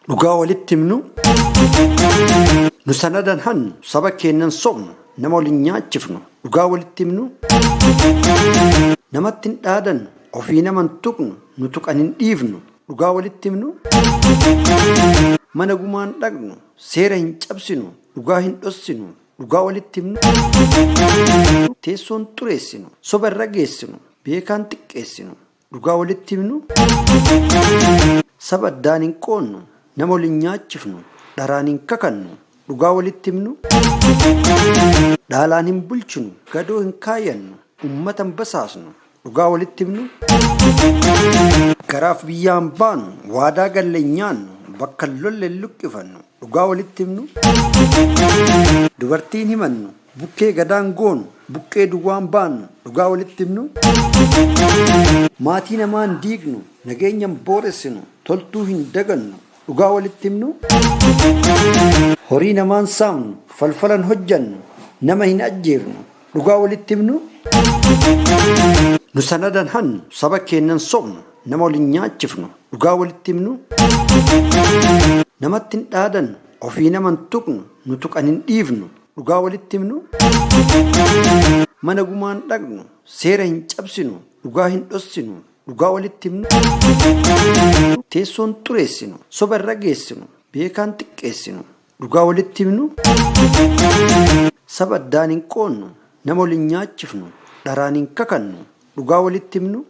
Dhugaa walitti himnu nu sanadan hannu saba keenyan sobnu nama waliin nyaachifnu. Dhugaa walitti himnu namatti hin dhaadannu ofii nama hin tuqnu nu tuqan hin dhiifnu. Dhugaa walitti himnu mana gumaan dhaqnu seera hin cabsinu dhugaa hin dhossinu. Dhugaa walitti himnu teessoon xureessinu soba irra geessinu beekaan xiqqeessinu. Dhugaa walitti himnu saba addaan hin qoonnu nama waliin nyaachifnu dharaan hin kakannu. Dhugaa walitti himnu dhaalaan hin bulchinu gadoo hin kaayyannu ummata hin basaasnu. Dhugaa walitti himnu garaaf biyyaan baanu waadaa galle nyaannu bakka lolle luqqifannu. Dhugaa walitti himnu dubartiin himannu bukkee gadaan goonu buqqee duwwaan baannu. Dhugaa walitti himnu maatii namaan diignu nageenyan booressinu toltuu hin dagannu. Dhugaa walitti himnu horii namaan saamnu falfalan hojjannu nama hin ajjeernu. Dhugaa walitti himnu nu sanadan hannu saba keenyan sobnu nama waliin nyaachifnu. Dhugaa walitti himnu namatti hin dhaadannu ofii nama hin tuqnu nu tuqan hin dhiifnu. Dhugaa walitti himnu mana gumaan dhaqnu seera hin cabsinu dhugaa hin dhossinu. Dhugaa walitti himnu teessoon xureessinu soba irra geessinu beekaan xiqqeessinu. Dhugaa walitti himnu saba addaan hin qoonnu nama waliin nyaachifnu dharaan hin kakannu. Dhugaa walitti himnu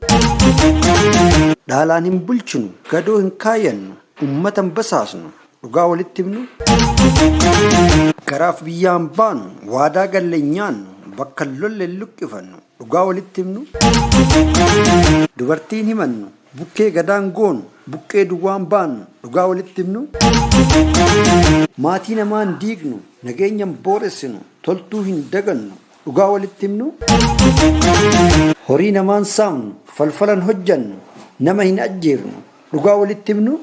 dhaalaan hin bulchinu gadoo hin kaayyannu ummata hin basaasnu. Dhugaa walitti himnu garaaf biyyaan baanu waadaa galle nyaannu bakka lolle luqqifannu. Dhugaa walitti himnu dubartiin himannu bukkee gadaan goonu buqqee duwwaan baannu. Dhugaa walitti himnu maatii namaan diignu nageenyan booressinu toltuu hin dagannu. Dhugaa walitti himnu horii namaan saamnu falfalan hojjannu nama hin ajjeernu. Dhugaa walitti himnu